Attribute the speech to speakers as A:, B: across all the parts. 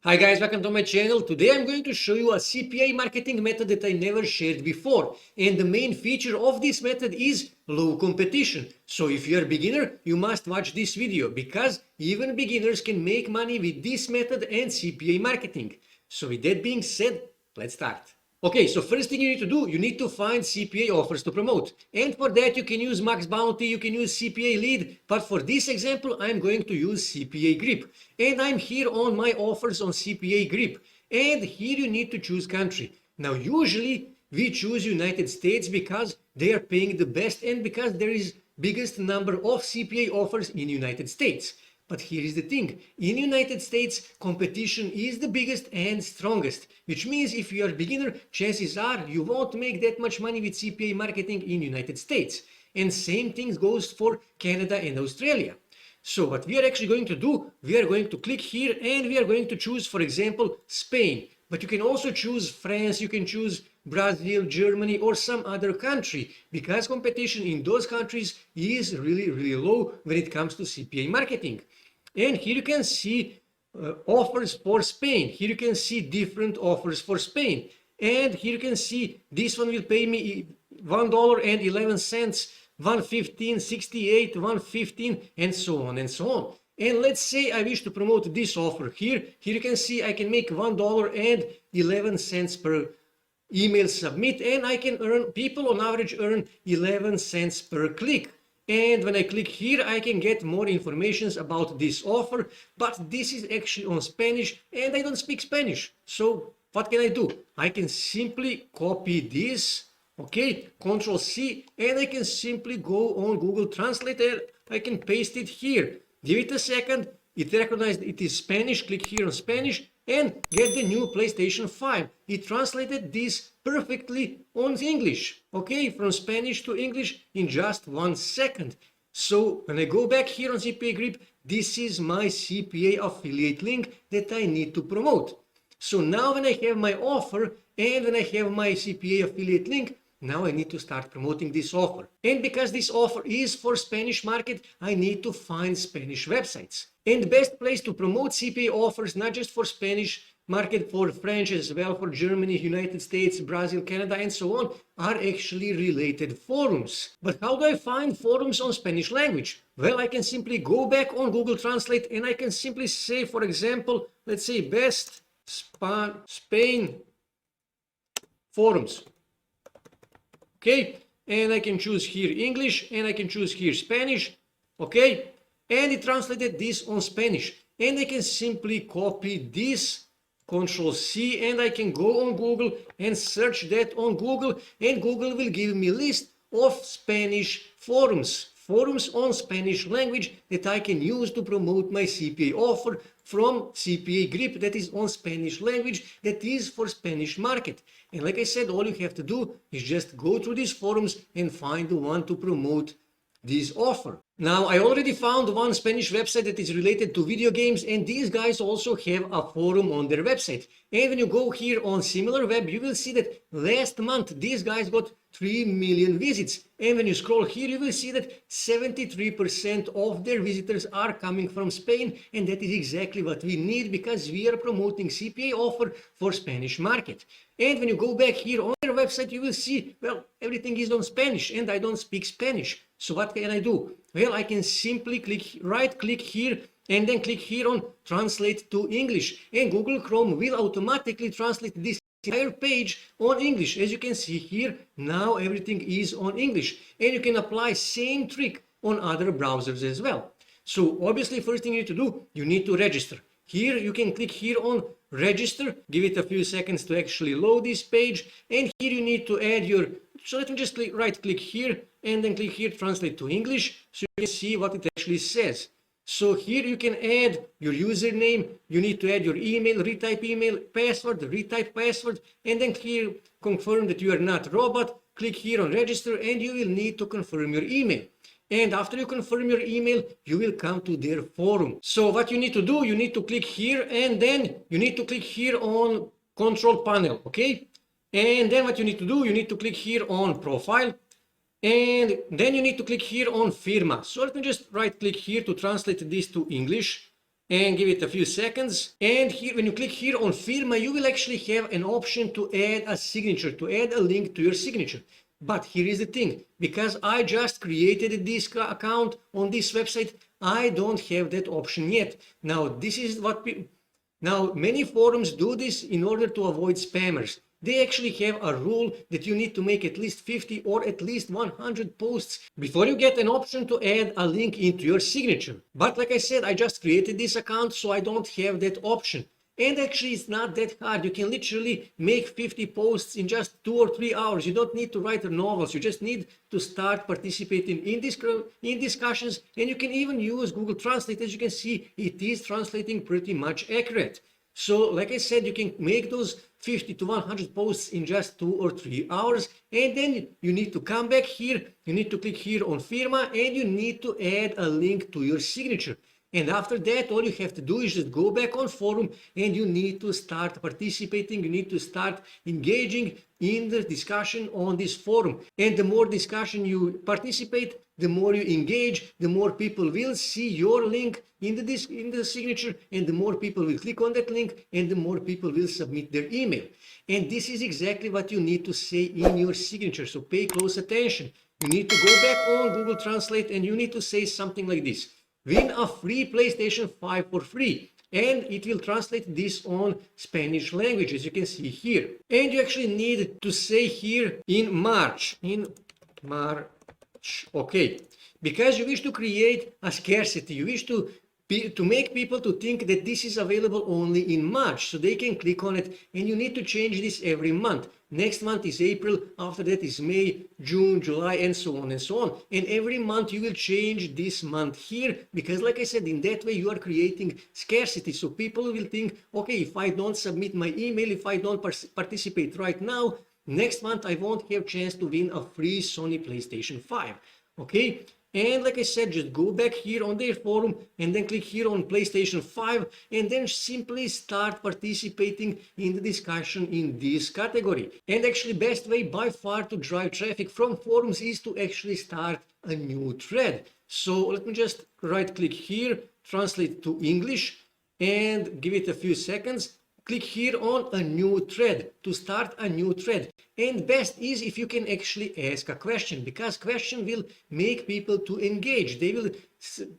A: Hi guys, welcome to my channel. Today I'm going to show you a CPA marketing method that I never shared before. And the main feature of this method is low competition. So if you're a beginner, you must watch this video because even beginners can make money with this method and CPA marketing. So with that being said, let's start. Okay, so first thing you need to do, you need to find CPA offers to promote. And for that you can use Max Bounty, you can use CPA Lead, but for this example I'm going to use CPA Grip. And I'm here on my offers on CPA Grip. And here you need to choose country. Now usually we choose United States because they are paying the best and because there is biggest number of CPA offers in United States. But here is the thing, in United States, competition is the biggest and strongest, which means if you are a beginner, chances are you won't make that much money with CPA marketing in United States. And same thing goes for Canada and Australia. So what we are actually going to do, we are going to click here and we are going to choose, for example, Spain. But you can also choose France, you can choose Brazil, Germany, or some other country, because competition in those countries is really low when it comes to CPA marketing. And here you can see offers for Spain. Here you can see different offers for Spain. And here you can see this one will pay me $1.11, $1.15, 68, $1.15, and so on and so on. And let's say I wish to promote this offer here. Here you can see I can make $1.11 per email submit, and I can earn, people on average earn 11 cents per click. And when I click here, I can get more information about this offer, but this is actually on Spanish and I don't speak Spanish. So what can I do? I can simply copy this, okay, Control C, and I can simply go on Google Translate and I can paste it here. Give it a second, it recognized it is Spanish, click here on Spanish and get the new PlayStation 5. It translated this perfectly on English, okay, from Spanish to English in just 1 second. So when I go back here on CPA Grip, this is my CPA affiliate link that I need to promote. So now when I have my offer and when I have my CPA affiliate link, now I need to start promoting this offer. And because this offer is for Spanish market, I need to find Spanish websites. And the best place to promote CPA offers, not just for Spanish market, for French as well, for Germany, United States, Brazil, Canada, and so on, are actually related forums. But how do I find forums on Spanish language? Well, I can simply go back on Google Translate and I can simply say, for example, let's say best Spain forums. Okay, and I can choose here English and I can choose here Spanish, okay, and it translated this on Spanish, and I can simply copy this, Control C, and I can go on Google and search that on Google, and Google will give me a list of Spanish forums on Spanish language that I can use to promote my CPA offer from CPA Grip that is on Spanish language, that is for Spanish market. And like I said, all you have to do is just go through these forums and find the one to promote this offer. Now, I already found one Spanish website that is related to video games, and these guys also have a forum on their website. And when you go here on SimilarWeb, you will see that last month these guys got 3 million visits. And when you scroll here, you will see that 73% of their visitors are coming from Spain, and that is exactly what we need because we are promoting CPA offer for Spanish market. And when you go back here on their website, you will see, well, everything is on Spanish and I don't speak Spanish. So what can I do? Well, I can simply right click here and then click here on Translate to English. And Google Chrome will automatically translate this entire page on English. As you can see here, now everything is on English. And you can apply same trick on other browsers as well. So obviously, first thing you need to do, you need to register. Here you can click here on register, give it a few seconds to actually load this page, and here you need to add your, so let me just right click here and then click here translate to English so you can see what it actually says. So here you can add your username, you need to add your email, retype email, password, retype password, and then here confirm that you are not a robot, click here on register, and you will need to confirm your email. And after you confirm your email, you will come to their forum. So what you need to do, you need to click here and then you need to click here on control panel, okay? And then what you need to do, you need to click here on profile and then you need to click here on firma. So let me just right click here to translate this to English. and give it a few seconds. And here, when you click here on Firma, you will actually have an option to add a signature, to add a link to your signature. But here is the thing, because I just created this account on this website, I don't have that option yet. Now, this is what now many forums do this in order to avoid spammers. They actually have a rule that you need to make at least 50 or at least 100 posts before you get an option to add a link into your signature. But like I said, I just created this account, so I don't have that option. And actually, it's not that hard. You can literally make 50 posts in just 2 or 3 hours. You don't need to write novels. You just need to start participating in discussions. And you can even use Google Translate. As you can see, it is translating pretty much accurate. So, like I said, you can make those 50 to 100 posts in just 2 or 3 hours. And then you need to come back here. You need to click here on Firma, and you need to add a link to your signature. And after that, all you have to do is just go back on forum, and you need to start participating. You need to start engaging in the discussion on this forum. And the more discussion you participate, the more you engage, the more people will see your link in the signature, and the more people will click on that link, and the more people will submit their email. And this is exactly what you need to say in your signature. So pay close attention. You need to go back on Google Translate, and you need to say something like this: win a free PlayStation 5 for free. And it will translate this on Spanish language, as you can see here. And you actually need to say here in March, okay, because you wish to create a scarcity. You wish to make people to think that this is available only in March, so they can click on it. And you need to change this every month. Next month is April, after that is May, June, July, and so on and so on. And every month you will change this month here, because like I said, in that way you are creating scarcity. So people will think, okay, if I don't submit my email, if I don't participate right now, next month I won't have chance to win a free Sony PlayStation 5. Okay? And like I said, just go back here on their forum and then click here on PlayStation 5, and then simply start participating in the discussion in this category. And actually, best way by far to drive traffic from forums is to actually start a new thread. So let me just right click here, translate to English, and give it a few seconds. Click here on a new thread to start a new thread. And best is if you can actually ask a question, because question will make people to engage. They will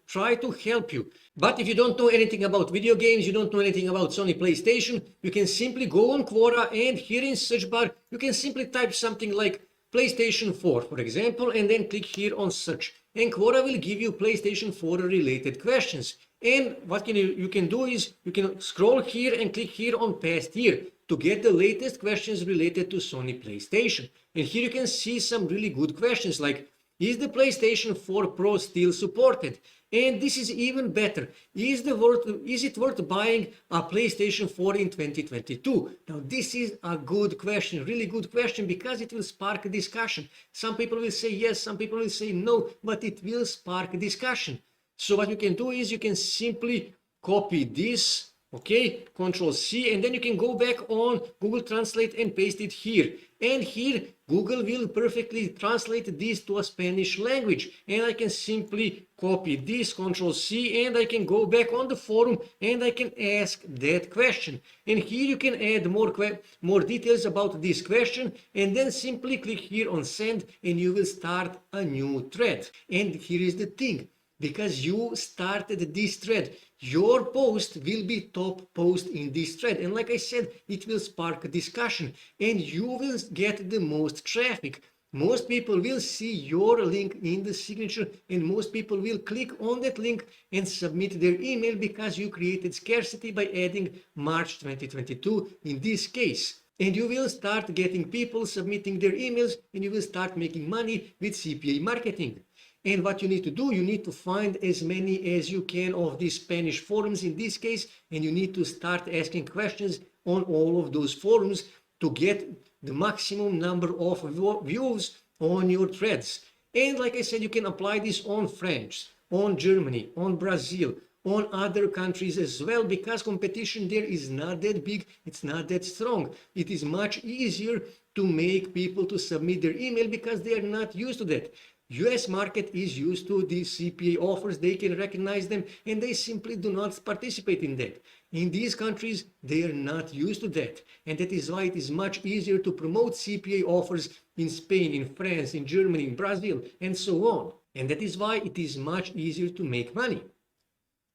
A: try to help you. But if you don't know anything about video games, you don't know anything about Sony PlayStation, you can simply go on Quora, and here in search bar, you can simply type something like PlayStation 4, for example, and then click here on search. And Quora will give you PlayStation 4 related questions. And what you can do is you can scroll here and click here on past year to get the latest questions related to Sony PlayStation. And here you can see some really good questions like, is the PlayStation 4 Pro still supported? And this is even better. Is it worth buying a PlayStation 4 in 2022? Now this is a good question, really good question, because it will spark a discussion. Some people will say yes, some people will say no, but it will spark a discussion. So what you can do is you can simply copy this, okay, Control C, and then you can go back on Google Translate and paste it here. And here Google will perfectly translate this to a Spanish language. And I can simply copy this, Control C, and I can go back on the forum and I can ask that question. And here you can add more details about this question, and then simply click here on send, and you will start a new thread. And here is the thing. Because you started this thread, your post will be top post in this thread. And like I said, it will spark a discussion and you will get the most traffic. Most people will see your link in the signature, and most people will click on that link and submit their email, because you created scarcity by adding March 2022 in this case. And you will start getting people submitting their emails, and you will start making money with CPA marketing. And what you need to do, you need to find as many as you can of these Spanish forums in this case, and you need to start asking questions on all of those forums to get the maximum number of views on your threads. And like I said, you can apply this on France, on Germany, on Brazil, on other countries as well, because competition there is not that big, it's not that strong. It is much easier to make people to submit their email because they are not used to that. US market is used to these CPA offers, they can recognize them, and they simply do not participate in that. In these countries, they are not used to that, and that is why it is much easier to promote CPA offers in Spain, in France, in Germany, in Brazil, and so on. And that is why it is much easier to make money.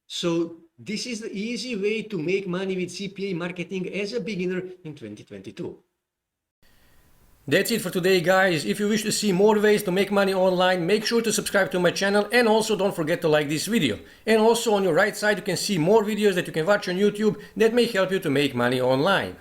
A: So this is the easy way to make money with CPA marketing as a beginner in 2022. That's it for today, guys. If you wish to see more ways to make money online, make sure to subscribe to my channel, and also don't forget to like this video. And also on your right side you can see more videos that you can watch on YouTube that may help you to make money online.